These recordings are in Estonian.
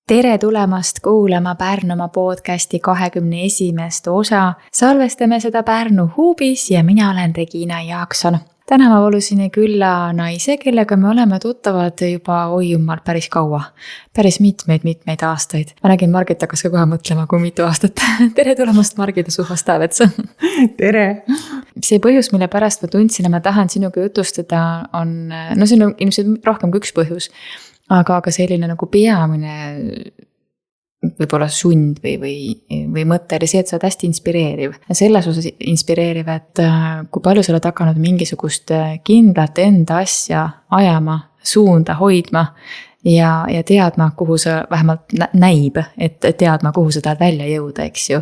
Tere tulemast kuulama Pärnumaa podcasti 21. osa. Salvestame seda Pärnu huubis ja mina olen Regina Jaakson. Täna ma palusin külla naise, kellega me oleme tuttavad juba jummal päris kaua. Päris mitmeid aastaid. Ma nägin, Margit hakkas ka kohe mõtlema, kui mitu aastat. Tere tulemast, Margit Suhvas Taavets. Tere! See põhjus, mille pärast ma tundsin ja ma tahan sinuga jutustada on, see on ilmselt rohkem kui üks põhjus. Aga selline nagu peamine võib-olla sund või mõte oli see, et sa oled hästi inspireeriv. Ja selles osas inspireeriv, et kui palju sa oled hakanud mingisugust kindlat enda asja ajama, suunda, hoidma ja teadma, kuhu sa vähemalt näib, et teadma, kuhu sa tahad välja jõuda, eks ju.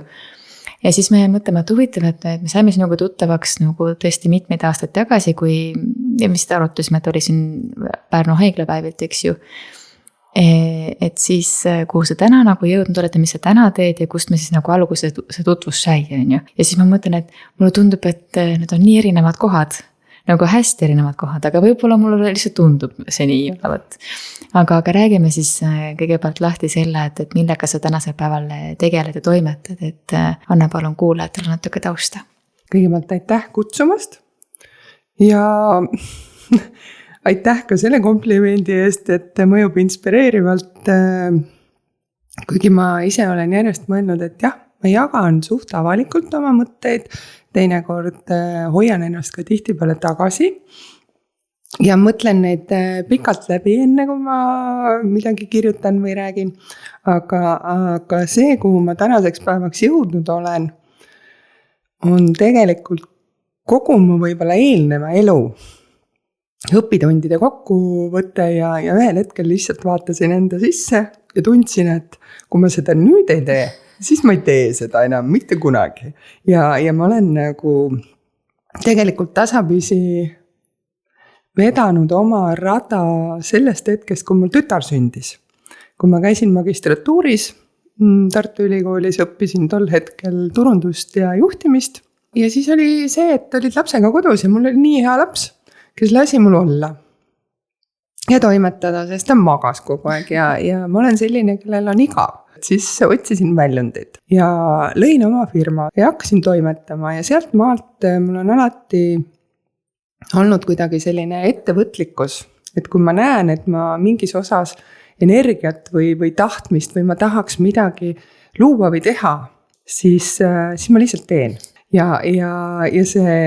Ja siis me mõtleme, et huvitav, et me saime sinuga tuttavaks nagu tõesti mitmeid aastaid tagasi, ja mis arutasime, et oli siin Pärnu haiglapäevilt, eks ju. Et siis, kuhu sa täna nagu jõudnud oled ja mis sa täna teed ja kust me siis nagu alguse see tutvus sai, on ju. Ja siis ma mõtlen, et mulle tundub, et need on nii erinevad kohad, nagu hästi erinevad kohad, aga võib-olla mulle lihtsalt tundub see nii olevat. Aga räägime siis kõigepealt lahti selle, et millega sa tänasel päeval tegeled ja toimetad, et anna palun kuulajatele natuke tausta. Kõigepealt aitäh kutsumast ja aitäh ka selle komplimendi eest, et mõjub inspireerivalt. Kuigi ma ise olen järjest mõelnud, et jah, ma jagan suht avalikult oma mõtteid, teinekord hoian ennast ka tihtipeale tagasi ja mõtlen neid pikalt läbi enne, kui ma midagi kirjutan või räägin. Aga see, kuhu ma tänaseks päevaks jõudnud olen, on tegelikult kogu mu võib-olla eelneva elu õpitundide kokkuvõte ja ühel hetkel lihtsalt vaatasin enda sisse ja tundsin, et kui ma seda nüüd ei tee, siis ma ei tee seda enam mitte kunagi. Ja ma olen nagu tegelikult tasapisi vedanud oma rada sellest hetkest, kui mul tütar sündis. Kui ma käisin magistratuuris, Tartu Ülikoolis õppisin tol hetkel turundust ja juhtimist. Ja siis oli see, et olid lapsega kodus ja mul oli nii hea laps, kes lasi mul olla ja toimetada, sest ta magas kogu aeg ja ma olen selline, kellel on igav. Siis otsisin väljundit ja lõin oma firma ja hakkasin toimetama ja sealt maalt mul on alati olnud kuidagi selline ettevõtlikkus, et kui ma näen, et ma mingis osas energiat või tahtmist või ma tahaks midagi luua või teha, siis ma lihtsalt teen. Ja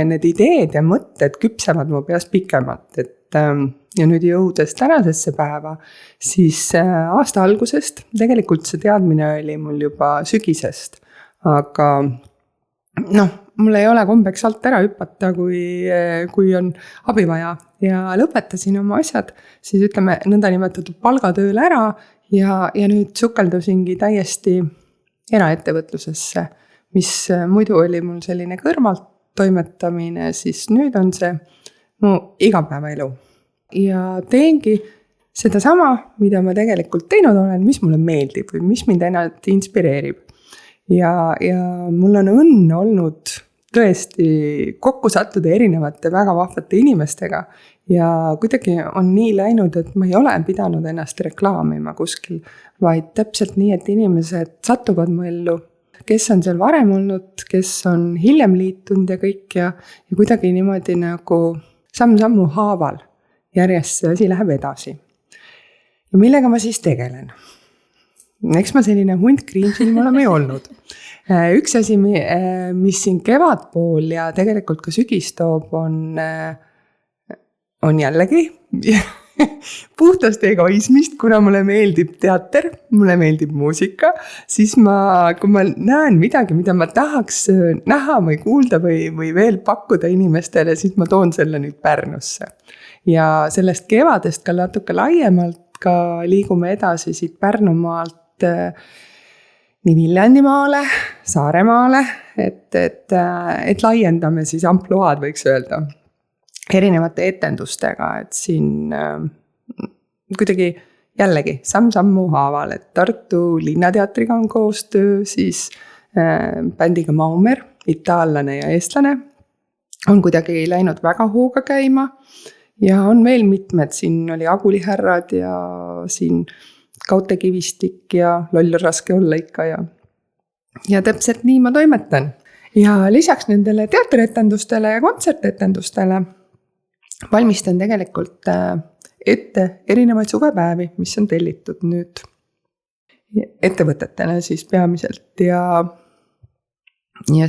need ideed ja mõtted küpsevad mu peas pikemalt, ja nüüd jõudes tänasesse päeva, siis aasta algusest, tegelikult see teadmine oli mul juba sügisest, aga mul ei ole kombeks alt ära hüpata, kui on abi vaja ja lõpetasin oma asjad, siis ütleme nõndanimetatud palgatööl ära ja nüüd sukeldusingi täiesti eraettevõtlusesse, mis muidu oli mul selline kõrvalt toimetamine, siis nüüd on see mu igapäevaelu. Ja teengi seda sama, mida ma tegelikult teinud olen, mis mulle meeldib või mis mind ennast inspireerib. Ja mul on õnn olnud tõesti kokku sattuda erinevate väga vahvate inimestega ja kuidagi on nii läinud, et ma ei ole pidanud ennast reklaamima kuskil, vaid täpselt nii, et inimesed satuvad mu ellu, kes on seal varem olnud, kes on hiljem liitunud ja kõik ja kuidagi niimoodi nagu samm-sammu haaval järjest see asi läheb edasi. Ja millega ma siis tegelen? Eks ma selline hunt kriimsil oleme ju olnud. Üks asi, mis siin kevadpool ja tegelikult ka sügis toob, on jällegi puhtast egoismist, kuna mulle meeldib teater, mulle meeldib muusika, siis kui ma näen midagi, mida ma tahaks näha või kuulda või veel pakkuda inimestele, siis ma toon selle nüüd Pärnusse. Ja sellest kevadest ka natuke laiemalt ka liigume edasi siit Pärnumaalt nii Viljandimaale, Saaremaale, et laiendame siis ampluaad, võiks öelda, erinevate etendustega, et siin kuidagi jällegi samm-sammu haaval, et Tartu Linnateatriga on koostöö, siis bändiga Maumer, itaallane ja eestlane, on kuidagi läinud väga hooga käima ja on veel mitmed, siin oli Agulihärrad ja siin kaudtekivistik ja loll on raske olla ikka ja täpselt nii ma toimetan. Ja lisaks nendele teatrietendustele ja kontsertetendustele valmistan tegelikult ette erinevaid suvepäevi, mis on tellitud nüüd ettevõtetele siis peamiselt ja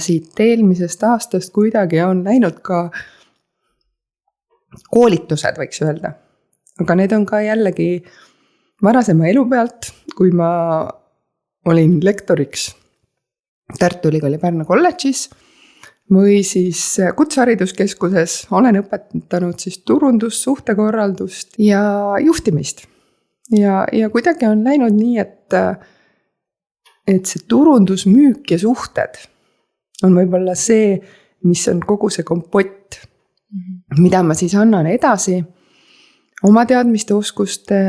siit eelmisest aastast kuidagi on läinud ka koolitused, võiks öelda. Aga need on ka jällegi varasema elu pealt, kui ma olin lektoriks Tartu Ülikooli Pärnu kolledžis või siis kutsehariduskeskuses olen õpetanud siis turundust, suhtekorraldust ja juhtimist. Ja kuidagi on läinud nii, et see turundus, müük ja suhted on võib-olla see, mis on kogu see kompott, mida ma siis annan edasi oma teadmiste oskuste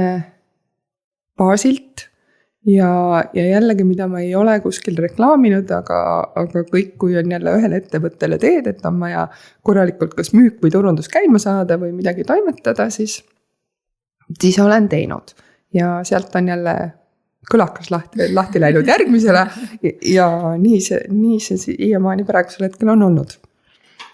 baasilt ja jällegi, mida ma ei ole kuskil reklaaminud, aga kõik, kui on jälle ühele ettevõttele teed, et on vaja korralikult kas müük või turundus käima saada või midagi toimetada, siis olen teinud. Ja sealt on jälle kõlakas lahti läinud järgmisele ja nii see siiamaani praegusel hetkel on olnud.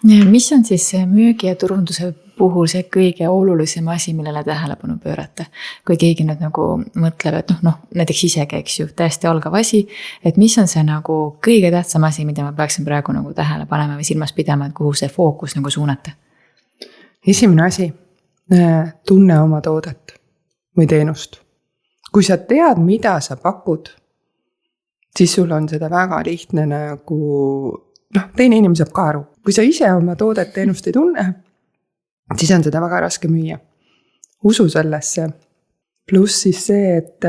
Mis on siis müügi ja turunduse puhul see kõige olulisem asi, millele tähelepanu pöörata? Kui keegi nüüd nagu mõtleb, et näiteks isegi, eks ju, täiesti algav asi, et mis on see nagu kõige tähtsam asi, mida ma peaksin praegu nagu tähele panema või silmas pidama, et kuhu see fookus nagu suunata? Esimene asi, tunne oma toodet või teenust. Kui sa tead, mida sa pakud, siis sul on seda väga lihtne nagu, teine inimene saab ka aru. Kui sa ise oma toodet teenust ei tunne, siis on seda väga raske müüa. Usu sellesse. Pluss siis see, et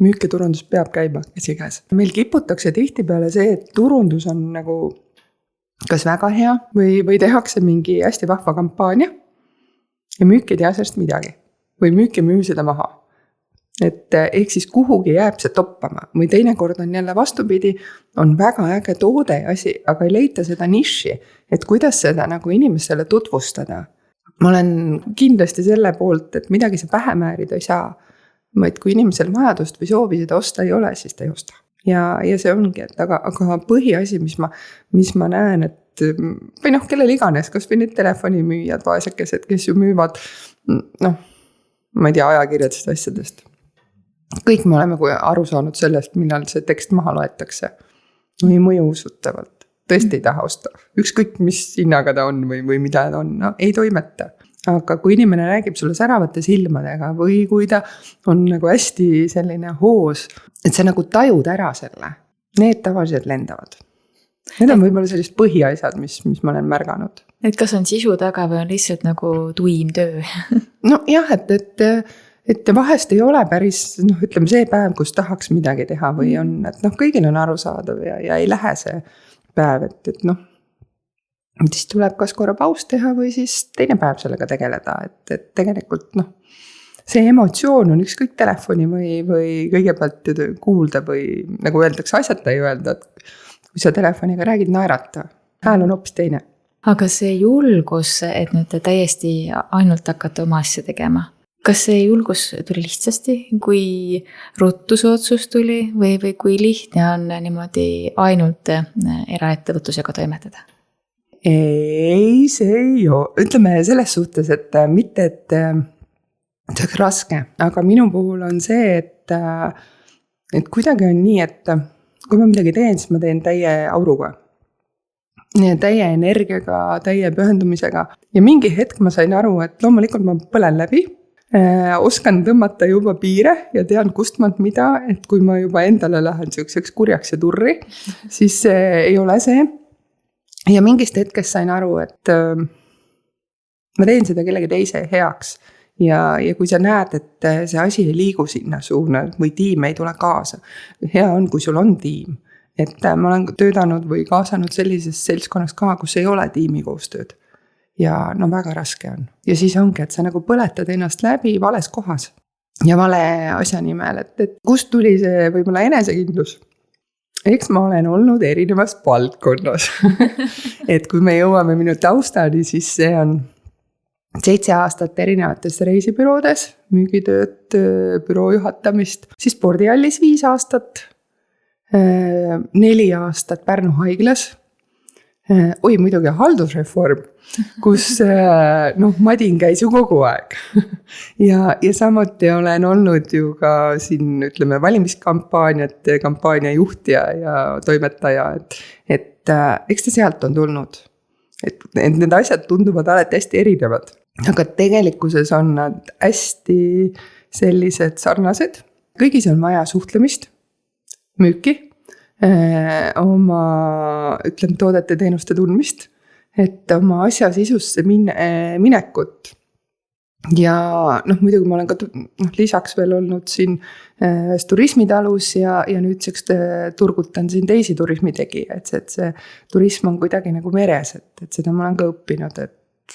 müük ja turundus peab käima käsikäes. Meil kiputakse tihtipeale see, et turundus on nagu kas väga hea või tehakse mingi hästi vahva kampaania ja müük ei tea sellest midagi. Või müük ei müü seda maha. Et ehk siis kuhugi jääb see toppama või teinekord on jälle vastupidi, on väga äge toode ja asi, aga ei leita seda niši, et kuidas seda nagu inimestele tutvustada. Ma olen kindlasti selle poolt, et midagi sa pähe määrida ei saa, vaid kui inimesel vajadust või soovi seda osta ei ole, siis ta ei osta. Ja see ongi, et aga põhiasi, mis ma näen, et või kellel iganes, kas või need telefonimüüjad, vaesekesed, kes ju müüvad, ma ei tea, ajakirjadest asjadest. Kõik me oleme aru saanud sellest, millal see tekst maha loetakse. Või mõju usutavalt. Tõesti ei taha osta. Ükskõik, mis hinnaga ta on või mida ta on. Ei toimeta. Aga kui inimene räägib sulle säravate silmadega või kui ta on nagu hästi selline hoos, et sa nagu tajud ära selle, need tavaliselt lendavad. Need on võib-olla sellised põhiasjad, mis ma olen märganud. Et kas on sisu taga või on lihtsalt nagu tuim töö? Jah, et vahest ei ole päris, ütleme see päev, kus tahaks midagi teha või on, et kõigil on arusaadav ja ei lähe see päev, et siis tuleb kas korra paus teha või siis teine päev sellega tegeleda, et tegelikult see emotsioon on ükskõik telefoni või kõigepealt kuulda või nagu öeldakse, asjata ei öelda, et kui sa telefoniga räägid, naerata, hääl on hoopis teine. Aga see julgus, et nüüd täiesti ainult hakata oma asja tegema, kas see julgus tuli lihtsasti, kui ruttu see otsus tuli või kui lihtne on niimoodi ainult eraettevõtlusega toimetada? Ei, see ei ole. Ütleme selles suhtes, et mitte, et see on raske, aga minu puhul on see, et kuidagi on nii, et kui ma midagi teen, siis ma teen täie auruga. Täie energiaga, täie pühendumisega. Ja mingi hetk ma sain aru, et loomulikult ma põlen läbi. Oskan tõmmata juba piire ja tean kustmalt mida, et kui ma juba endale lähen selliseks kurjaks ja turri, siis ei ole see. Ja mingist hetkest sain aru, et ma teen seda kellegi teise heaks. Ja kui sa näed, et see asi ei liigu sinna suuna või tiim ei tule kaasa. Hea on, kui sul on tiim. Et ma olen töötanud või kaasanud sellises seltskonnas ka, kus ei ole tiimi koostööd. Ja väga raske on. Ja siis ongi, et sa nagu põletad ennast läbi vales kohas ja vale asja nimel, et kust tuli see võib-olla enesekindlus? Eks ma olen olnud erinevas valdkonnas. Et kui me jõuame minu taustani, siis see on 7 aastat erinevates reisibüroodes, müügitööd, büroo juhatamist, siis spordihallis 5 aastat, 4 aastat Pärnu haiglas. Muidugi haldusreform, kus Madin käis ju kogu aeg. ja samuti olen olnud ju ka siin, ütleme, valimiskampaaniate, kampaania juhtija ja toimetaja, et eks ta sealt on tulnud. Et need asjad tunduvad alati hästi erinevad, aga tegelikkuses on nad hästi sellised sarnased. Kõigis on vaja suhtlemist, müüki, oma, ütleme, toodete teenuste tundmist, et oma asja sisusse minekut. Ja muidugi ma olen ka lisaks veel olnud siin turismitalus ja nüüdseks turgutan siin teisi turismitegijaid, et see turism on kuidagi nagu meres, et seda ma olen ka õppinud, et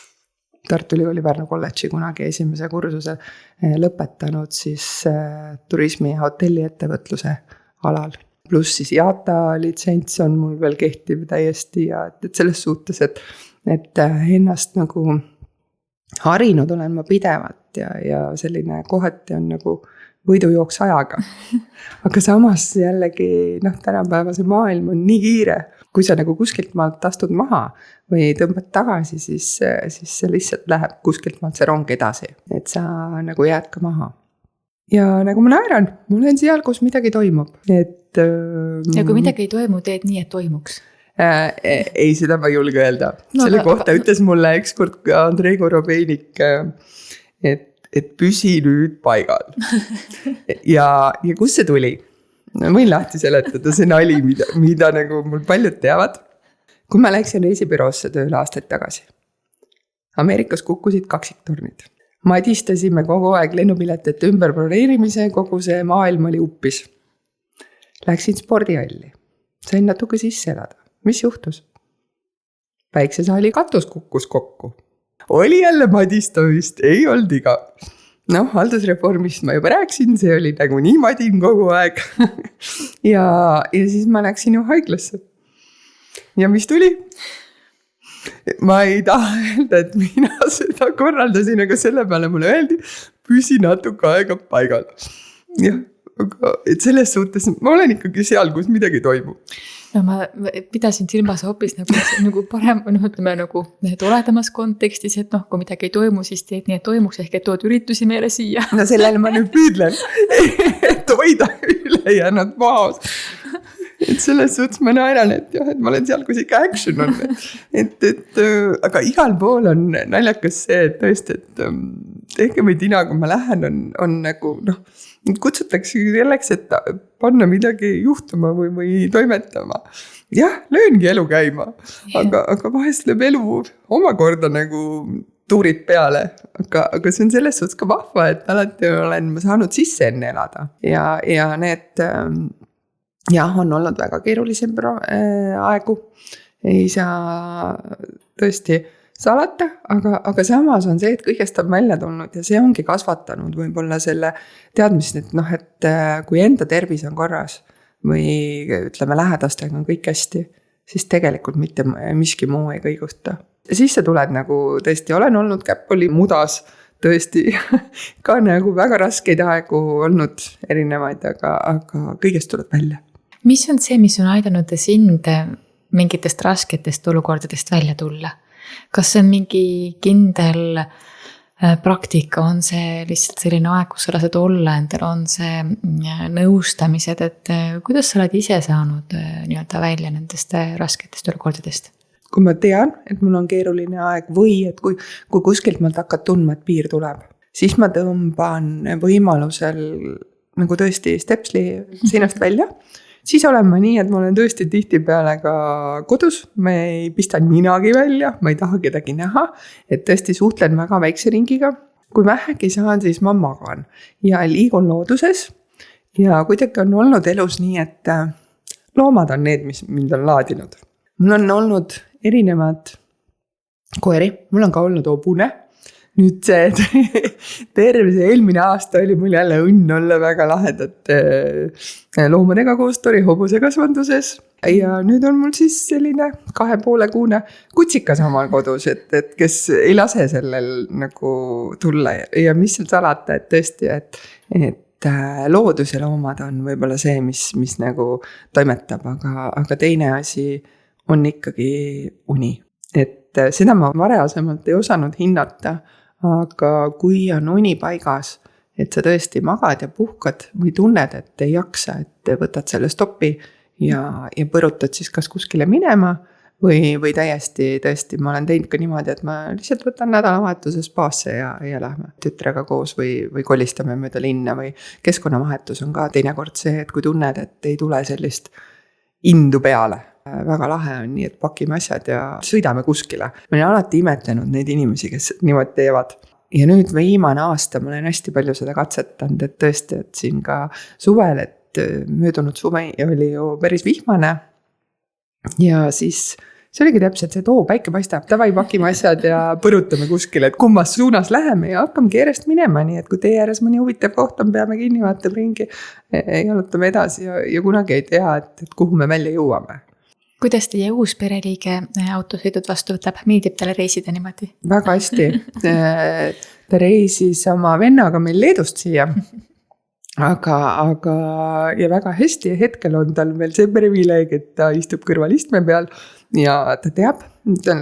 Tartu Ülikooli Pärnu kolledži kunagi esimese kursuse lõpetanud siis turismi ja hotelliettevõtluse alal. Pluss siis IATA litsents on mul veel kehtiv täiesti ja et selles suhtes, et ennast nagu harinud olen ma pidevalt ja selline kohati on nagu võidujooks ajaga. Aga samas jällegi tänapäevase maailm on nii kiire, kui sa nagu kuskilt maalt astud maha või tõmbad tagasi, siis see lihtsalt läheb kuskilt maalt see rong edasi, et sa nagu jääd ka maha. Ja nagu ma naeran, ma olen seal, kus midagi toimub. Ja kui midagi ei toimu, teed nii, et toimuks? Ei, seda ma ei julge öelda. Selle kohta ütles mulle ükskord Andrei Korobeinik, et püsi nüüd paigal. Ja kus see tuli? Võin lahti seletada, see nali, mida nagu mul paljud teavad. Kui ma läksin reisibüroosse tööle aastaid tagasi. Ameerikas kukkusid kaksiktornid. Madistasime kogu aeg lennupiletete ümberbroneerimise, kogu see maailm oli uppis. Läksin spordihalli. Sain natuke sisse elada. Mis juhtus? Päiksesaali katus kukkus kokku. Oli jälle madistamist, ei olnud iga. Haldusreformist ma juba rääksin, see oli nagu nii madin kogu aeg. ja siis ma läksin ju haiglasse. Ja mis tuli? Ma ei taha öelda, et mina seda korraldasin, aga selle peale mulle öeldi, püsi natuke aega paigal. Jah, aga et selles suhtes ma olen ikkagi seal, kus midagi toimub. Ma pidasin silmas hoopis nagu parem, ütleme nagu oledamas kontekstis, et kui midagi ei toimu, siis teed nii, et toimuks ehk et tood üritusi meile siia. Sellele ma nüüd püüdlen, et hoida ülejäänud maas. Et selles suhtes ma naeran, et ma olen seal, kus ikka action on. Aga igal pool on naljakas see, et tõesti, et tehke või tina, kui ma lähen, on nagu, kutsutakse selleks, et panna midagi juhtuma või toimetama. Jah, lööngi elu käima, aga vahest lööb elu omakorda nagu tuurid peale. Aga see on selles suhtes ka vahva, et alati olen ma saanud sisse enne elada. Ja need... Jah, on olnud väga keerulisem aegu. Ei saa tõesti salata, aga samas on see, et kõigest on välja tulnud ja see ongi kasvatanud võib-olla selle teadmist, et kui enda tervis on korras või ütleme lähedastega on kõik hästi, siis tegelikult mitte miski muu ei kõigusta. Siis sa tuled nagu tõesti, olen olnud käppoli mudas tõesti ka nagu väga raskeid aegu olnud erinevaid, aga kõigest tuleb välja. Mis on see, mis on aidanud sind mingitest rasketest olukordadest välja tulla? Kas see on mingi kindel praktika, on see lihtsalt selline aeg, kus sa lased olla endal, on see nõustamised, et kuidas sa oled ise saanud nii-öelda välja nendest rasketest olukordadest? Kui ma tean, et mul on keeruline aeg või et kui kuskilt malt hakkad tundma, et piir tuleb, siis ma tõmban võimalusel nagu tõesti stepsli seinast välja. Siis olen ma nii, et ma olen tõesti tihtipeale ka kodus, ma ei pista ninagi välja, ma ei taha kedagi näha, et tõesti suhtlen väga väikse ringiga. Kui vähegi saan, siis ma magan ja liigun looduses ja kuidagi on olnud elus nii, et loomad on need, mis mind on laadinud. Mul on olnud erinevad koeri, mul on ka olnud hobune. Nüüd see terve see eelmine aasta oli mul jälle õnn olla väga lahedate loomadega koos hobuse kasvanduses. ja nüüd on mul siis selline 2,5-kuune kutsikas omal kodus, et kes ei lase sellel nagu tulla ja mis seal salata, et tõesti, et loodus ja loomad on võib-olla see, mis nagu toimetab, aga teine asi on ikkagi uni. Et seda ma varasemalt ei osanud hinnata, aga kui on uni paigas, et sa tõesti magad ja puhkad või tunned, et ei jaksa, et võtad selle stopi ja põrutad siis kas kuskile minema või täiesti, tõesti, ma olen teinud ka niimoodi, et ma lihtsalt võtan nädalavahetuse spaasse ja lähme tütrega koos või kolistame mööda linna või keskkonnavahetus on ka teinekord see, et kui tunned, et ei tule sellist indu peale. Väga lahe on nii, et pakime asjad ja sõidame kuskile. Ma olen alati imetlenud neid inimesi, kes niimoodi teevad. Ja nüüd viimane aasta ma olen hästi palju seda katsetanud, et tõesti, et siin ka suvel, et möödunud suve oli ju päris vihmane. Ja siis see oligi täpselt see, et päike paistab, davai pakime asjad ja põrutame kuskile, et kummas suunas läheme ja hakkamegi järjest minema. Nii et kui tee ääres mõni huvitav koht on, peame kinni, vaatame ringi, jalutame edasi ja kunagi ei tea, et kuhu me välja jõuame. Kuidas teie uus pereliige autosõidud vastu võtab? Meeldib talle reisida niimoodi? Väga hästi. Ta reisis oma vennaga meil Leedust siia. Aga ja väga hästi ja hetkel on tal veel see privileeg, et ta istub kõrval istme peal ja ta teab,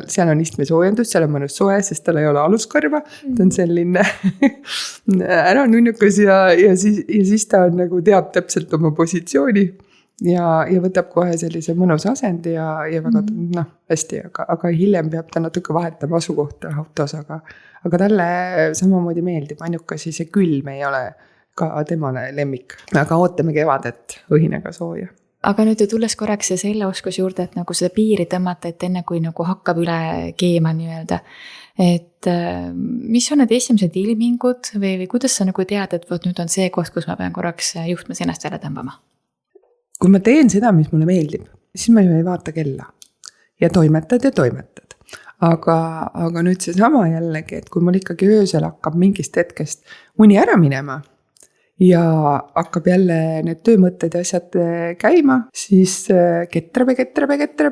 seal on istmesoojendus, seal on mõnus soe, sest tal ei ole aluskarva. Ta on selline ära nunnukas ja siis ta on, nagu teab täpselt oma positsiooni. Ja võtab kohe sellise mõnus asend ja väga hästi, aga hiljem peab ta natuke vahetama asukohta autos, aga talle samamoodi meeldib, ainukasi see külm ei ole ka temale lemmik, aga ootame kevadet õhinega sooja. Aga nüüd tulles korraks selle oskuse juurde, et nagu seda piiri tõmmata, et enne kui nagu hakkab üle keema nii-öelda, et mis on need esimesed ilmingud või kuidas sa nagu tead, et nüüd on see koht, kus ma pean korraks juhtmes ennast jälle tõmbama? Kui ma teen seda, mis mulle meeldib, siis ma ju ei vaata kella ja toimetad. Aga nüüd see sama jällegi, et kui mul ikkagi öösel hakkab mingist hetkest uni ära minema ja hakkab jälle need töömõtted ja asjad käima, siis ketrab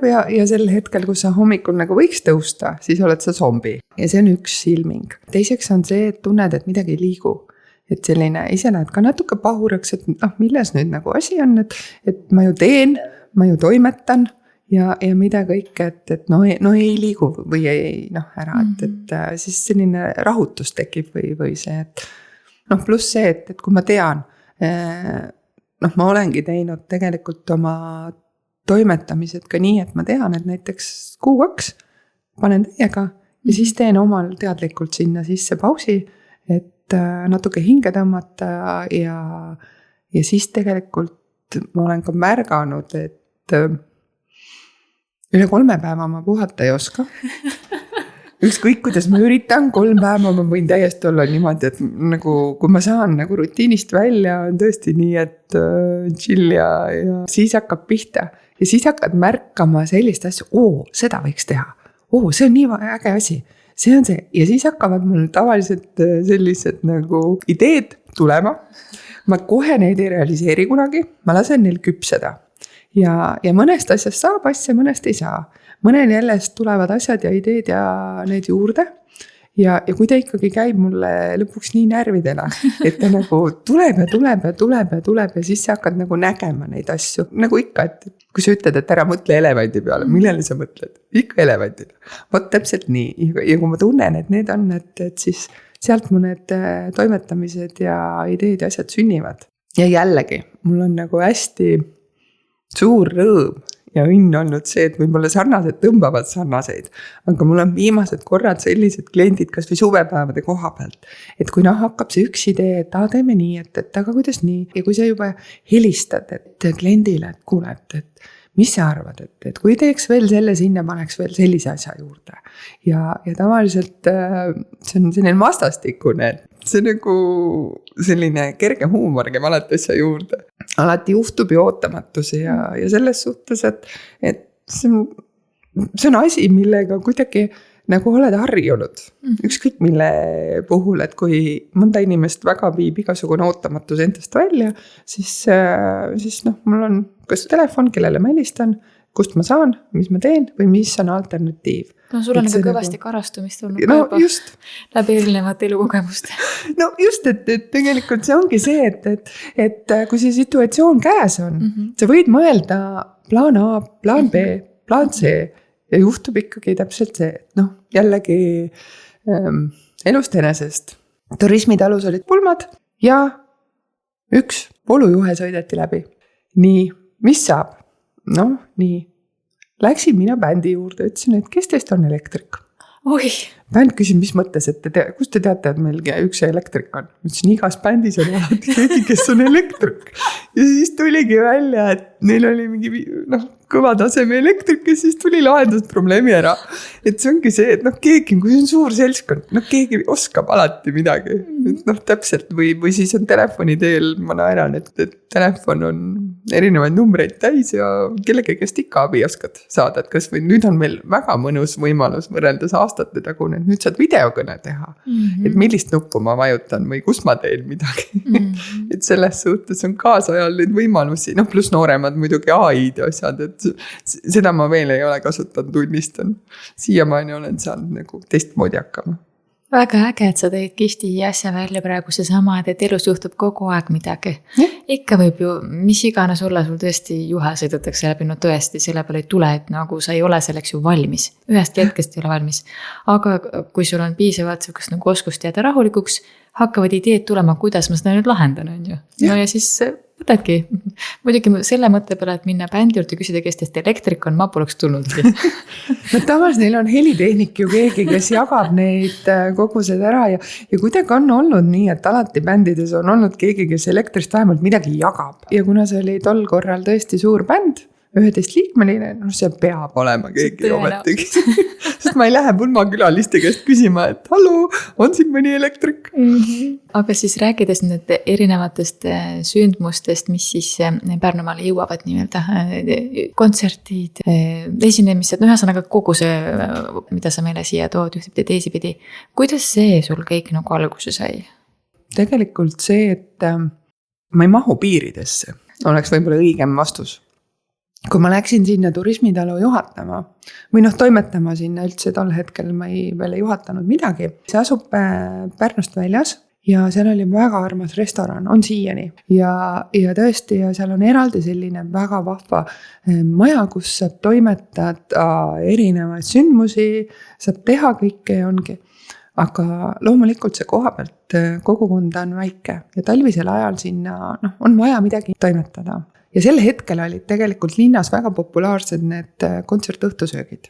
ja sel hetkel, kus sa hommikul nagu võiks tõusta, siis oled sa zombi. Ja see on üks ilming. Teiseks on see, et tunned, et midagi ei liigu. Et selline, ise lähed ka natuke pahuraks, et milles nüüd nagu asi on, et ma ju teen, ma ju toimetan ja mida kõike, et ei liigu või ei ära, et siis selline rahutus tekib või see, et pluss see, et kui ma tean, ma olengi teinud tegelikult oma toimetamised ka nii, et ma tean, et näiteks 2 panen teiega ja siis teen omal teadlikult sinna sisse pausi, et natuke hinge tõmmata ja siis tegelikult ma olen ka märganud, et üle 3 päeva ma puhata ei oska. Ükskõik, kuidas ma üritan, 3 päeva ma võin täiesti olla niimoodi, et nagu, kui ma saan nagu rutiinist välja, on tõesti nii, et chill ja siis hakkab pihta. Ja siis hakkad märkama sellist asja, seda võiks teha. See on nii äge asi. See on see. Ja siis hakkavad mul tavaliselt sellised nagu ideed tulema. Ma kohe neid ei realiseeri kunagi, ma lasen neil küpseda. Ja mõnest asjast saab asja, mõnest ei saa. Mõnel jällest tulevad asjad ja ideed ja need juurde. Ja kui ta ikkagi käib mulle lõpuks nii närvidele, et ta nagu tuleb ja siis sa hakkad nagu nägema neid asju. Nagu ikka, et kui sa ütled, et ära mõtle elevandi peale, millele sa mõtled? Ikka elevandile. Vot täpselt nii. Ja kui ma tunnen, et need on, et siis sealt mu need toimetamised ja ideed ja asjad sünnivad. Ja jällegi, mul on nagu hästi suur rõõm ja õnn olnud see, et võib-olla sarnased tõmbavad sarnaseid. Aga mul on viimased korrad sellised kliendid, kas või suvepäevade koha pealt. Et kui hakkab see üks idee, et teeme nii, et aga kuidas nii. Ja kui sa juba helistad, et kliendile, et kuule, et mis sa arvad, et kui teeks veel selle sinna, paneks veel sellise asja juurde. Ja tavaliselt see on selline vastastikune, see on nagu selline kerge huumor, käib alati asja juurde. Alati juhtub ju ootamatusi ja selles suhtes, et see on asi, millega kuidagi nagu oled harjunud. Ükskõik mille puhul, et kui mõnda inimest väga viib igasugune ootamatus endast välja, siis mul on kas telefon, kellele ma helistan kust ma saan, mis ma teen või mis on alternatiiv. No sul on kõvasti karastumist olnud no, just. läbi erinevat elukogemust. No just, et tegelikult see ongi see, et kui see situatsioon käes on, sa võid mõelda plaan A, plaan B, plaan C ja juhtub ikkagi täpselt see, et jällegi elust enesest. Turismitalus olid pulmad ja üks voolujuhe sõideti läbi. Nii, mis saab? Nii. Läksin mina bändi juurde, ütlesin, et kes teist on elektrik? Oi. Bänd küsin, mis mõttes, et kust te teate, et meil üks elektrik on? Ütlesin, igas bändis on alati keegi, kes on elektrik. Ja siis tuligi välja, et neil oli mingi kõva taseme elektrik ja siis tuli lahendus probleemi ära. Et see ongi see, et keegi, kui see on suur seltskond, keegi oskab alati midagi. Et täpselt või siis on telefoni teel, ma naeran, et telefon on erinevaid numbreid täis ja kellegi, kes ikka abi oskad saada. Et kas või nüüd on meil väga mõnus võimalus võrreldes aastate tagune, et nüüd saad videokõne teha. Et millist nuppu ma vajutan või kus ma teen midagi. Et selles suhtes on kaasajal neid võimalusi, pluss nooremad muidugi AI-d ja asjad, et seda ma veel ei ole kasutanud, tunnistan. Siiamaani olen saanud teistmoodi hakkama. Väga äge, et sa tõid Kihti asja välja praegu seesama, et elus juhtub kogu aeg midagi. Ikka võib ju, mis iganes olla, sul tõesti juhe sõidetakse läbi, tõesti, selle peale ei tule, et sa ei ole selleks ju valmis. Ühest hetkest ei ole valmis. Aga kui sul on piisavalt oskust jääda rahulikuks, hakkavad ideed tulema, kuidas ma seda nüüd lahendan, on ju. No ja siis võtadki. Muidugi selle mõtte peale, et minna bändi juurde küsida, kes teist elektrik on, ma poleks tulnudki. Tavaliselt neil on helitehnik ju keegi, kes jagab neid kogused ära ja kuidagi on olnud nii, et alati bändides on olnud keegi, kes elektrist vähemalt midagi jagab. Ja kuna see oli tol korral tõesti suur bänd, 11-liikmeline, see peab olema keegi ometigi. Sest ma ei lähe pulmakülaliste käest küsima, et hallo, on siin mõni elektrik? Aga siis rääkides nüüd erinevatest sündmustest, mis siis Pärnumaale jõuavad nii-öelda kontsertid, esinemised, ühesõnaga kogu see, mida sa meile siia tood ühtepidi teisipidi. Kuidas see sul kõik alguse sai? Tegelikult see, et ma ei mahu piiridesse, oleks võib-olla õigem vastus. Kui ma läksin sinna turismitalu juhatama või toimetama sinna üldse tol hetkel ma veel ei juhatanud midagi. See asub Pärnust väljas ja seal oli väga armas restoran, on siiani. Ja tõesti, ja seal on eraldi selline väga vahva maja, kus saab toimetada erinevaid sündmusi, saab teha kõike ja ongi. Aga loomulikult see koha pealt kogukonda on väike ja talvisel ajal sinna on vaja midagi toimetada. Ja sel hetkel olid tegelikult linnas väga populaarsed need kontsertõhtusöögid.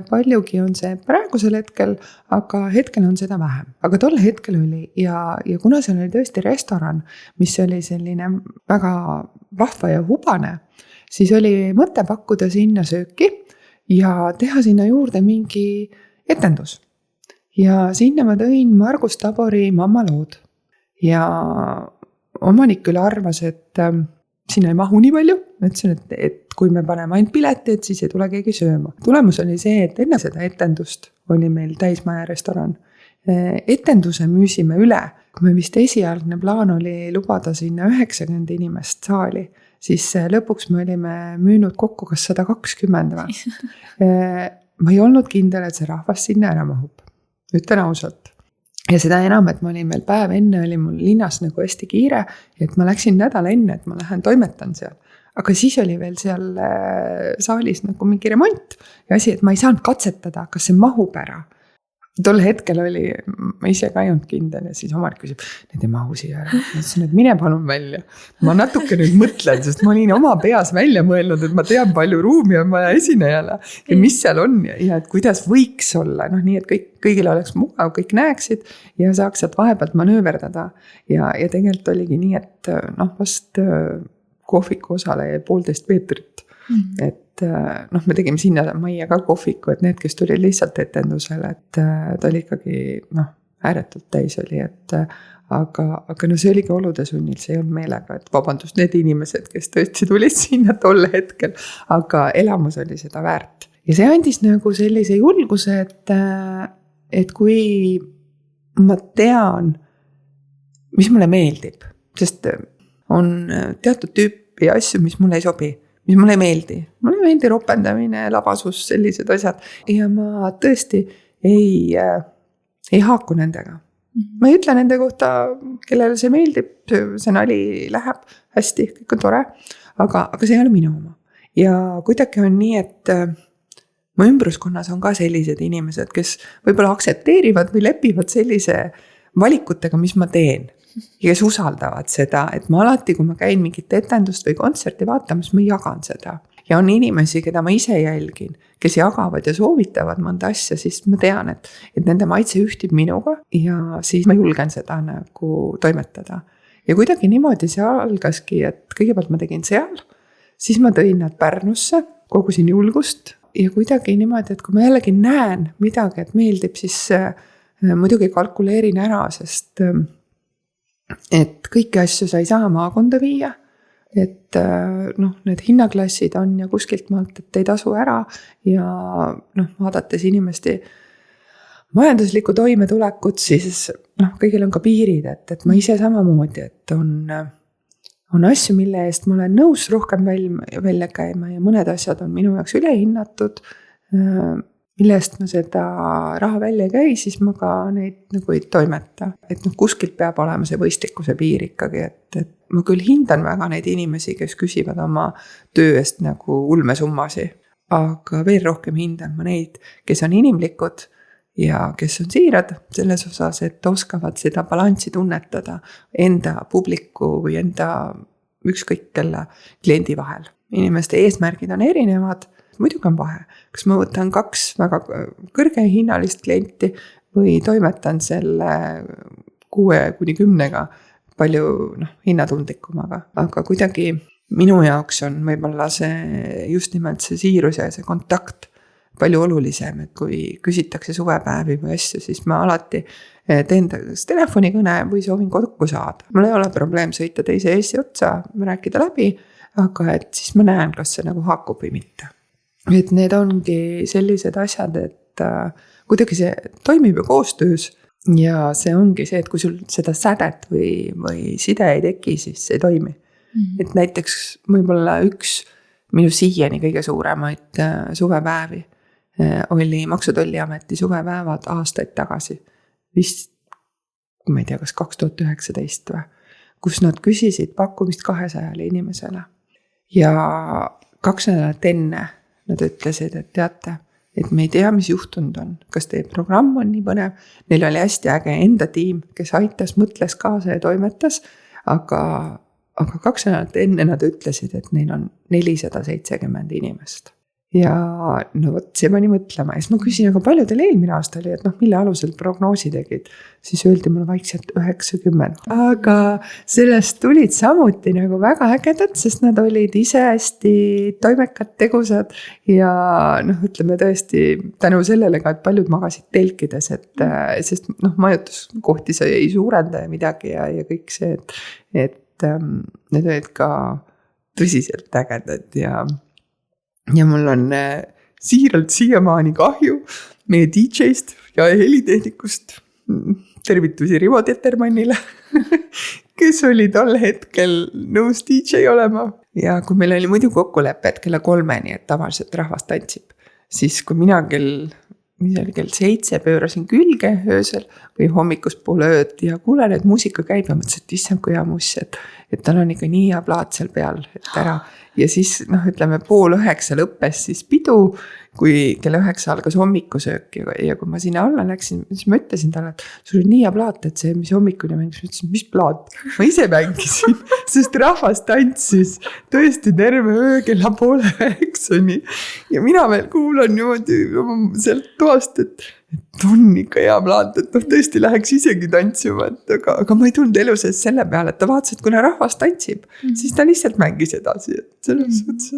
Paljugi on see praegusel hetkel, aga hetkel on seda vähem. Aga tol hetkel oli ja kuna see oli tõesti restoran, mis oli selline väga vahva ja hubane, siis oli mõte pakkuda sinna sööki ja teha sinna juurde mingi etendus. Ja sinna ma tõin Margus Tabori Mamma lood. Ja omanik küll arvas, et sinna ei mahu nii palju, ütlesin, et kui me paneme ainult pileti, et siis ei tule keegi sööma. Tulemus oli see, et enne seda etendust oli meil täismaja restoran. Etenduse müüsime üle. Kui me vist esialgne plaan oli lubada sinna 90 inimest saali, siis lõpuks me olime müünud kokku kas 120 või. Ma ei olnud kindel, et see rahvas sinna ära mahub. Ütlen ausalt. Ja seda enam, et ma olin veel päev enne, oli mul linnas hästi kiire, et ma läksin nädal enne, et ma lähen toimetan seal. Aga siis oli veel seal saalis mingi remont ja asi, et ma ei saanud katsetada, kas see mahub ära. Tol hetkel oli, ma ise ka ei olnud kindel ja siis omanik küsib, need ei mahu siia ära. Ma ütlesin, et mine palun välja. Ma natuke nüüd mõtlen, sest ma olin oma peas välja mõelnud, et ma tean palju ruumi on vaja esinejale ja mis seal on ja et kuidas võiks olla. Nii, et kõigil oleks mugav, kõik näeksid ja saaks sealt vahepealt manööverdada. Ja tegelikult oligi nii, et vast kohviku osale 1,5 meetrit. Et me tegime sinna majja ka kohviku, et need, kes tulid lihtsalt etendusele, et ta oli ikkagi ääretult täis oli, aga see oligi olude sunnil, see ei olnud meelega, et vabandust need inimesed, kes tõesti tulid sinna tol hetkel, aga elamus oli seda väärt. Ja see andis sellise julguse, et kui ma tean, mis mulle meeldib, sest on teatud tüüpi asju, mis mulle ei sobi. mis mulle ei meeldi. Mulle ei meeldi ropendamine, labasus, sellised asjad ja ma tõesti ei haaku nendega. Ma ei ütle nende kohta, kellele see meeldib, see nali läheb hästi, kõik on tore, aga see ei ole minu oma. Ja kuidagi on nii, et mu ümbruskonnas on ka sellised inimesed, kes võib-olla aksepteerivad või lepivad sellise valikutega, mis ma teen. Ja kes usaldavad seda, et ma alati, kui ma käin mingit etendust või kontserti vaatamas, ma jagan seda. Ja on inimesi, keda ma ise jälgin, kes jagavad ja soovitavad mõnda asja, siis ma tean, et nende maitse ühtib minuga ja siis ma julgen seda nagu toimetada. Ja kuidagi niimoodi see algaski, et kõigepealt ma tegin seal, siis ma tõin nad Pärnusse, kogusin julgust ja kuidagi niimoodi, et kui ma jällegi näen midagi, et meeldib, siis muidugi kalkuleerin ära, sest et kõiki asju sa ei saa maakonda viia, et need hinnaklassid on ja kuskilt maalt, et ei tasu ära ja vaadates inimeste majanduslikku toimetulekut, siis kõigil on ka piirid, et ma ise samamoodi, et on asju, mille eest ma olen nõus rohkem välja käima ja mõned asjad on minu jaoks ülehinnatud, mille eest ma seda raha välja ei käi, siis ma ka neid nagu ei toimeta. Et kuskilt peab olema see võistlikkuse piir ikkagi, et ma küll hindan väga neid inimesi, kes küsivad oma töö eest nagu ulmesummasi, aga veel rohkem hindan ma neid, kes on inimlikud ja kes on siirad selles osas, et oskavad seda balanssi tunnetada enda publiku või enda ükskõik kelle kliendi vahel. Inimeste eesmärgid on erinevad, muidugi on vahe, kas ma võtan 2 väga kõrgehinnalist klienti või toimetan selle 6-10-ga palju hinnatundlikumaga, aga kuidagi minu jaoks on võib-olla see just nimelt see siirus ja see kontakt palju olulisem, et kui küsitakse suvepäevi või asju, siis ma alati teen telefonikõne või soovin kokku saada. Mul ei ole probleem sõita teise Eesti otsa, rääkida läbi, aga et siis ma näen, kas see nagu haakub või mitte. Et need ongi sellised asjad, et kuidagi see toimib ju koostöös ja see ongi see, et kui sul seda sädet või side ei teki, siis ei toimi. Et näiteks võib-olla üks minu siiani kõige suuremaid suvepäevi oli Maksu- ja Tolliameti suvepäevad aastaid tagasi. Vist, ma ei tea, kas 2019 või, kus nad küsisid pakkumist 200 inimesele. Ja 2 nädalat enne nad ütlesid, et teate, et me ei tea, mis juhtunud on. Kas teie programm on nii põnev? Neil oli hästi äge enda tiim, kes aitas, mõtles kaasa ja toimetas, aga 2 nädalat enne nad ütlesid, et neil on 470 inimest. Ja see pani mõtlema. Ja siis ma küsin, aga palju teil eelmine aasta oli, et mille alusel prognoosi tegid? Siis öeldi mulle vaikselt 90. Aga sellest tulid samuti nagu väga ägedad, sest nad olid ise hästi toimekad, tegusad ja ütleme tõesti tänu sellele ka, et paljud magasid telkides, sest majutuskohti see ei suurenda midagi ja kõik see, et need olid ka tõsiselt ägedad ja mul on siiralt siiamaani kahju meie DJ-st ja helitehnikust. Tervitusi Rivo Tetermannile, kes oli tol hetkel nõus DJ olema. Ja kui meil oli muidu kokkulepe, et kella 3-ni, et tavaliselt rahvas tantsib, siis kui mina kell 7 pöörasin külge öösel või hommikust poole ööd ja kuulen, et muusika käib ja mõtlesin, et issand kui hea muss, et tal on ikka nii hea plaat seal peal, et ära. Ja siis ütleme 8:30 lõppes siis pidu, kui kella 9 algas hommikusöök ja kui ma sinna alla läksin, siis ma ütlesin talle, et sul on nii hea plaat, et see, mis hommikuni mängis, ma ütlesin, mis plaat? Ma ise mängisin, sest rahvas tantsis tõesti terve öö kella 8:30 ja mina veel kuulan niimoodi sealt toast, et on ikka hea plaat, et tõesti läheks isegi tantsima, aga ma ei tulnud elu sees selle peale, et ta vaatas, et kuna rahvas tantsib, siis ta lihtsalt mängis edasi, et selles mõttes,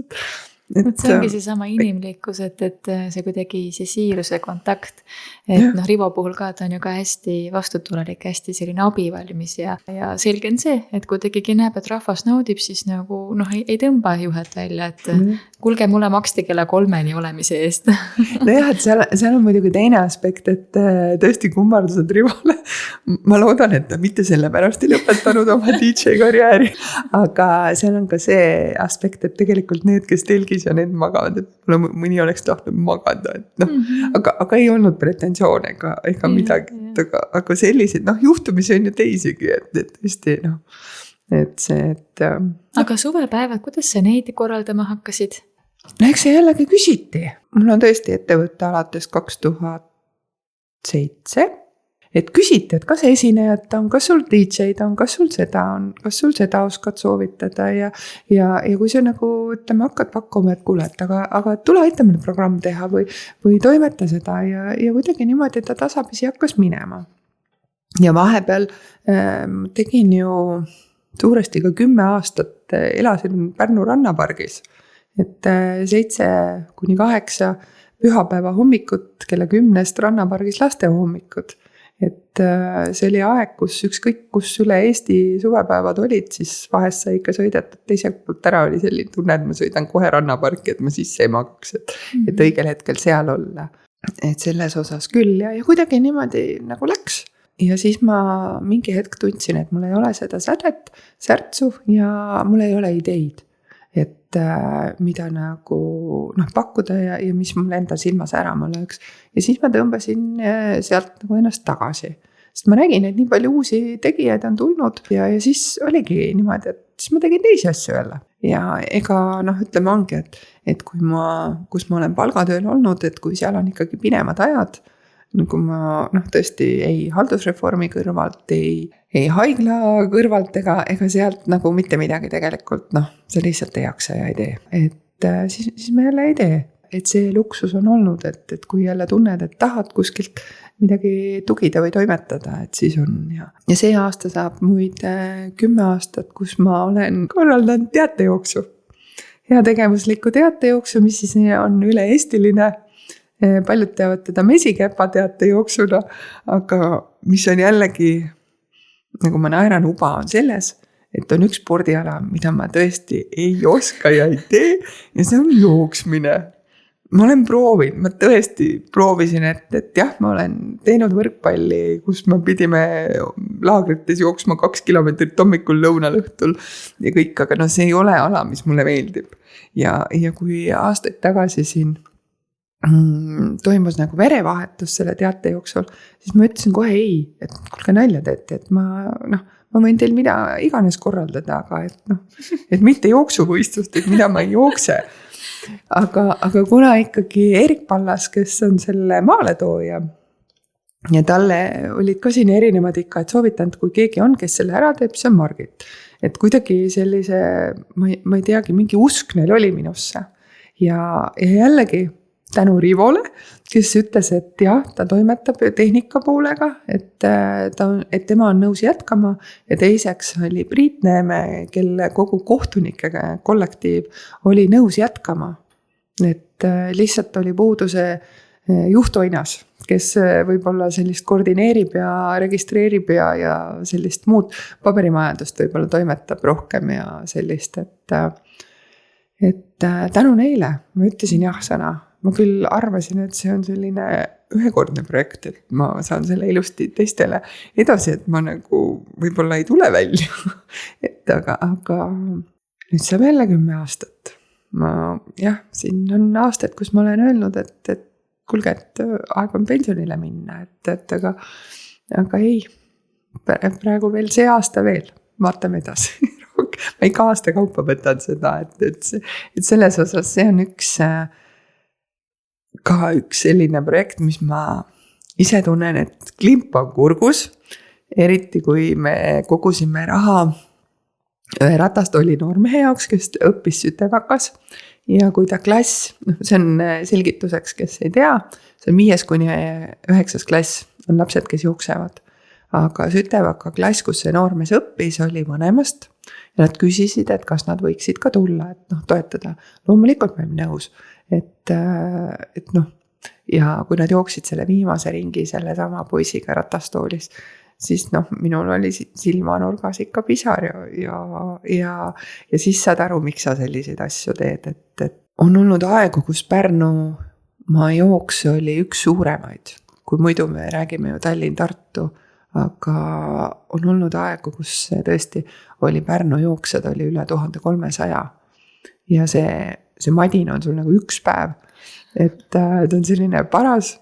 et see ongi see sama inimlikkus, et see kuidagi see siiruse kontakt, et Rivo puhul ka ta on ju ka hästi vastutulelik, hästi selline abivalmis ja selge on see, et kui tegigi näeb, et rahvas naudib, siis nagu ei tõmba juhet välja, et kuulge, mulle maksti kella 3-ni olemise eest. Nojah, et seal on muidugi teine aspekt, et tõesti kummardused Rivole. Ma loodan, et ta mitte sellepärast ei lõpetanud oma DJ karjääri, aga seal on ka see aspekt, et tegelikult need, kes telgis ja need magavad, et mõni oleks tahtnud magada, et noh, aga ei olnud pretensioone ega midagi, aga sellised, juhtumisi on ju teisigi, et tõesti et see, et. Aga suvepäevad, kuidas sa neid korraldama hakkasid? No eks see jällegi küsiti. Mul on tõesti ettevõtte alates 2007, et küsiti, et kas esinejad on, kas sul DJ-d on, kas sul seda on, kas sul seda oskad soovitada ja kui sa nagu ütleme, hakkad pakkuma, et kuule, et aga tule aita meil programm teha või toimeta seda ja kuidagi niimoodi, et ta tasapisi hakkas minema. Ja vahepeal tegin ju suuresti ka 10 aastat elasin Pärnu rannapargis, et 7-8 pühapäeva hommikut kella 10 rannapargis laste hommikud. Et see oli aeg, kus ükskõik, kus üle Eesti suvepäevad olid, siis vahest sai ikka sõidetud teiselt poolt ära, oli selline tunne, et ma sõidan kohe rannaparki, et ma sisse ei magaks, et õigel hetkel seal olla. Et selles osas küll ja kuidagi niimoodi nagu läks. Ja siis ma mingi hetk tundsin, et mul ei ole seda sädet, särtsu ja mul ei ole ideid, et mida nagu pakkuda ja mis mul enda silma särama lööks. Ja siis ma tõmbasin sealt nagu ennast tagasi, sest ma nägin, et nii palju uusi tegijaid on tulnud ja siis oligi niimoodi, et siis ma tegin teisi asju jälle. Ja ega ütleme ongi, et kus ma olen palgatööl olnud, et kui seal on ikkagi pinemad ajad, kui ma tõesti ei haldusreformi kõrvalt, ei haigla kõrvalt ega sealt nagu mitte midagi tegelikult, see lihtsalt ei jaksa ja ei tee. Et siis me jälle ei tee. Et see luksus on olnud, et kui jälle tunned, et tahad kuskilt midagi tugida või toimetada, et siis on ja see aasta saab muid 10 aastat, kus ma olen korraldanud teatejooksu. Heategevuslikku teatejooksu, mis siis on üle-eestiline. Paljud teavad teda Mesikäpa teatejooksuna, aga mis on jällegi, nagu ma naeran, uba on selles, et on üks spordiala, mida ma tõesti ei oska ja ei tee ja see on jooksmine. Ma olen proovinud, ma tõesti proovisin, et jah, ma olen teinud võrkpalli, kus me pidime laagrites jooksma 2 kilomeetrit hommikul, lõunal, õhtul ja kõik, aga see ei ole ala, mis mulle meeldib. Ja kui aastaid tagasi siin toimus nagu verevahetus selle teate jooksul, siis ma ütlesin kohe ei, et kuulge nalja teete, et ma võin teil mida iganes korraldada, aga et mitte jooksuvõistlust, et mida ma ei jookse. Aga kuna ikkagi Erik Pallas, kes on selle maaletooja ja talle olid ka siin erinevad ikka, et soovitanud, kui keegi on, kes selle ära teeb, see on Margit. Et kuidagi sellise, ma ei teagi, mingi usk neil oli minusse ja jällegi tänu Rivole, kes ütles, et jah, ta toimetab tehnika poolega, et tema on nõus jätkama ja teiseks oli Priit Neeme, kelle kogu kohtunike kollektiiv oli nõus jätkama. Et lihtsalt oli puudu see juhtoinas, kes võib-olla sellist koordineerib ja registreerib ja sellist muud paberimajandust võib-olla toimetab rohkem ja sellist, et tänu neile ma ütlesin jah sõna. Ma küll arvasin, et see on selline ühekordne projekt, et ma saan selle ilusti teistele edasi, et ma nagu võib-olla ei tule välja. aga nüüd saab jälle 10 aastat. Siin on aastad, kus ma olen öelnud, et kuulge, et aeg on pensionile minna, aga ei, praegu veel see aasta veel, vaatame edasi. Ma ikka aasta kaupa võtan seda, et selles osas see on üks selline projekt, mis ma ise tunnen, et klimp on kurgus, eriti kui me kogusime raha ühe ratastooli noormehe jaoks, kes õppis Sütevakas ja kui ta klass, see on selgituseks, kes ei tea, see on 5-9 klass on lapsed, kes jooksevad, aga Sütevaka klass, kus see noormees õppis, oli Mõnemast ja nad küsisid, et kas nad võiksid ka tulla, et toetada. Loomulikult me olime nõus. Et ja kui nad jooksid selle viimase ringi selle sama poisiga ratastoolis, siis noh, minul oli silmanurgas ikka pisar ja siis saad aru, miks sa selliseid asju teed, et on olnud aegu, kus Pärnumaa jooks oli üks suuremaid, kui muidu me räägime ju Tallinn-Tartu, aga on olnud aegu, kus tõesti oli Pärnu jooksed oli üle 1300 ja see madin on sul nagu üks päev, et ta on selline paras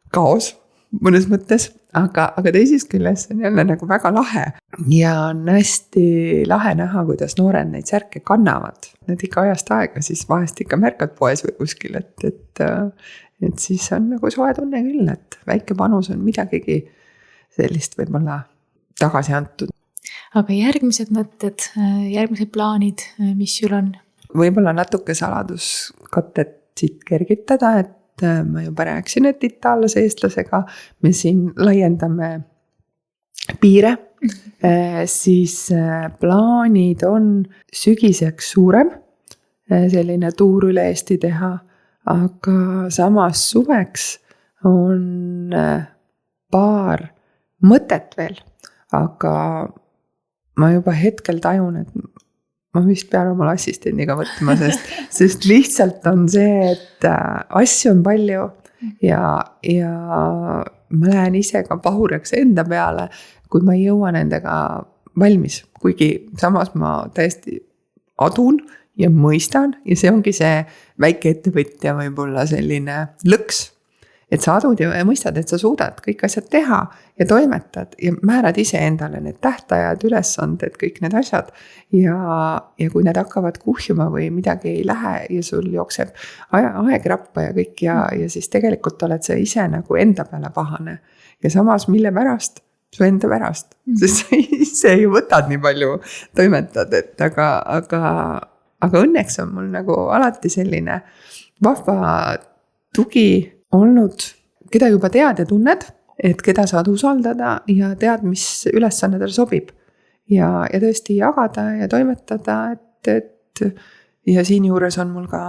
kaos mõnes mõttes, aga teisest küljest on jälle nagu väga lahe ja on hästi lahe näha, kuidas noored neid särke kannavad. Need ikka ajast aega, siis vahest ikka märkad poes või kuskil, et siis on nagu soe tunne küll, et väike panus on midagigi sellist võib-olla tagasi antud. Aga järgmised mõtted, järgmised plaanid, mis sul on? Võib-olla natuke saladuskattet siit kergitada, et ma juba rääkisin, et itaallase eestlasega me siin laiendame piire, siis plaanid on sügiseks suurem, selline tuur üle Eesti teha, aga samas suveks on paar mõtet veel, aga ma juba hetkel tajun, et ma vist pean oma assistendiga võtma, sest lihtsalt on see, et asju on palju ja ma lähen ise ka pahureks enda peale, kui ma ei jõua nendega valmis. Kuigi samas ma täiesti adun ja mõistan ja see ongi see väike ettevõtja võib-olla selline lõks. Et sa adud ja mõistad, et sa suudad kõik asjad teha ja toimetad ja määrad ise endale need tähtajad, ülesanded, kõik need asjad. Ja kui need hakkavad kuhjuma või midagi ei lähe ja sul jookseb aeg rappa ja kõik ja siis tegelikult oled sa ise nagu enda peale pahane. Ja samas mille pärast? Su enda pärast. Sest sa ise ju võtad nii palju toimetad, et aga õnneks on mul nagu alati selline vahva tugi olnud, keda juba tead ja tunned, et keda saad usaldada ja tead, mis ülesanne tal sobib. Ja tõesti jagada ja toimetada, et ja siin juures on mul ka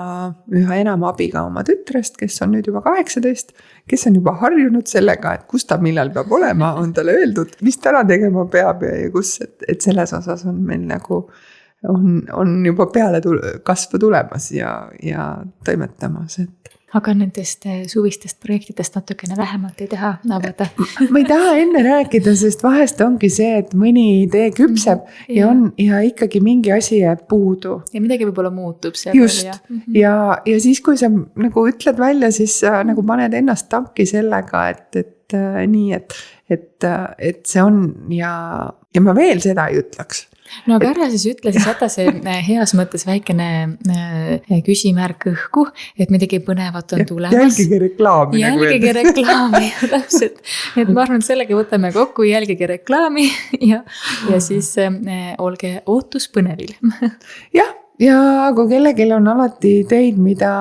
üha enam abiga oma tütrest, kes on nüüd juba 18, kes on juba harjunud sellega, et kus ta millal peab olema, on talle öeldud, mis täna tegema peab ja kus, et selles osas on meil nagu on juba peale kasvu tulemas ja toimetamas, et aga nendest suvistest projektidest natukene lähemalt ei taha avada? Ma ei taha enne rääkida, sest vahest ongi see, et mõni idee küpseb ja ikkagi mingi asi jääb puudu. Ja midagi võib-olla muutub seal. Just. Ja siis, kui sa nagu ütled välja, siis sa nagu paned ennast tanki sellega, et nii, et see on ja ma veel seda ei ütleks. No aga ära siis ütle, siis jäta see heas mõttes väikene küsimärk õhku, et midagi põnevat on tulemas. Jälgige reklaami. Jälgige reklaami, täpselt. Et ma arvan, et sellega võtame kokku, jälgige reklaami ja siis olge ootus põnevil. Jah, ja kui kellelgi on alati ideid, mida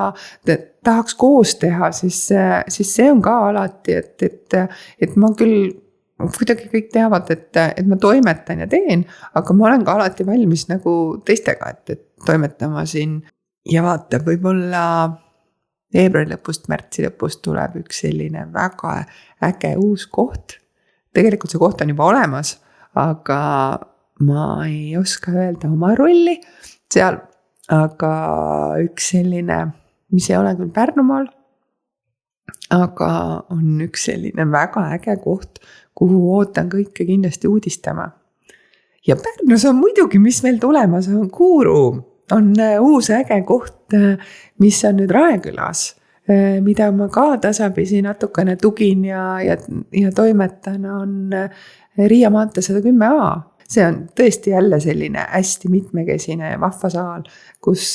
tahaks koos teha, siis see on ka alati, et ma küll kuidagi kõik teavad, et ma toimetan ja teen, aga ma olen ka alati valmis nagu teistega, et toimetama siin ja vaata, võib-olla veebruari lõpust, märtsi lõpust tuleb üks selline väga äge uus koht. Tegelikult see koht on juba olemas, aga ma ei oska öelda oma rolli seal, aga üks selline, mis ei ole küll Pärnumaal, aga on üks selline väga äge koht, kuhu ootan kõike kindlasti uudistama. Ja Pärnus on muidugi, mis meil tulemas on Kuuruum. On uus äge koht, mis on nüüd Raekülas, mida ma ka tasapisi natukene tugin ja toimetan, on Riia maantee 110A. See on tõesti jälle selline hästi mitmekesine ja vahva saal, kus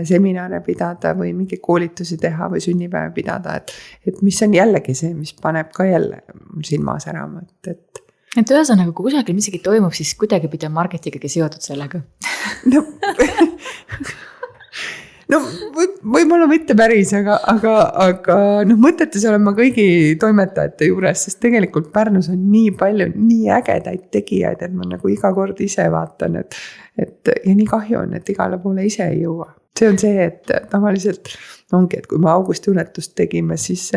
seminare pidada või mingi koolitusi teha või sünnipäev pidada, et mis on jällegi see, mis paneb ka jälle silma särama, et ühesõnaga, kui kusagil midagi toimub, siis kuidagi pidi on marketingagi seotud sellega. No võib-olla mitte päris, aga mõtetes olen ma kõigi toimetajate juures, sest tegelikult Pärnus on nii palju, nii ägedaid tegijaid, et ma nagu iga kord ise vaatan, et ja nii kahju on, et igale poole ise ei jõua. See on see, et tavaliselt ongi, et kui me augusti unetust tegime, siis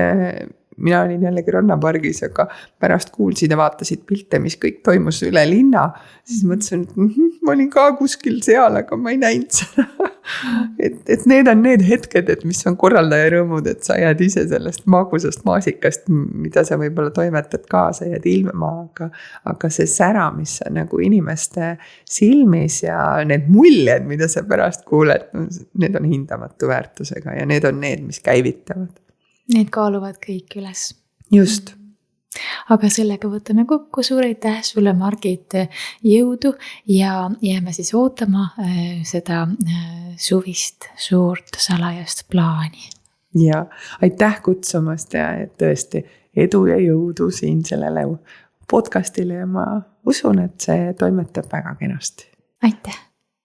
mina olin jällegi rannapargis, aga pärast kuulsid ja vaatasid pilte, mis kõik toimus üle linna. Siis mõtlesin, et ma olin ka kuskil seal, aga ma ei näinud seda. et need on need hetked, et mis on korraldaja rõõmud, et sa jääd ise sellest magusast maasikast, mida sa võib-olla toimetad kaasa, jääd ilma, aga see sära, mis on nagu inimeste silmis ja need muljed, mida sa pärast kuuled, need on hindamatu väärtusega ja need on need, mis käivitavad. Need kaaluvad kõik üles. Just. Aga sellega võtame kokku, suur aitäh sulle, Margit, jõudu ja jääme siis ootama seda suvist suurt salajast plaani. Ja aitäh kutsumast ja tõesti edu ja jõudu siin sellele podcastile ja ma usun, et see toimetab väga kenasti. Aitäh!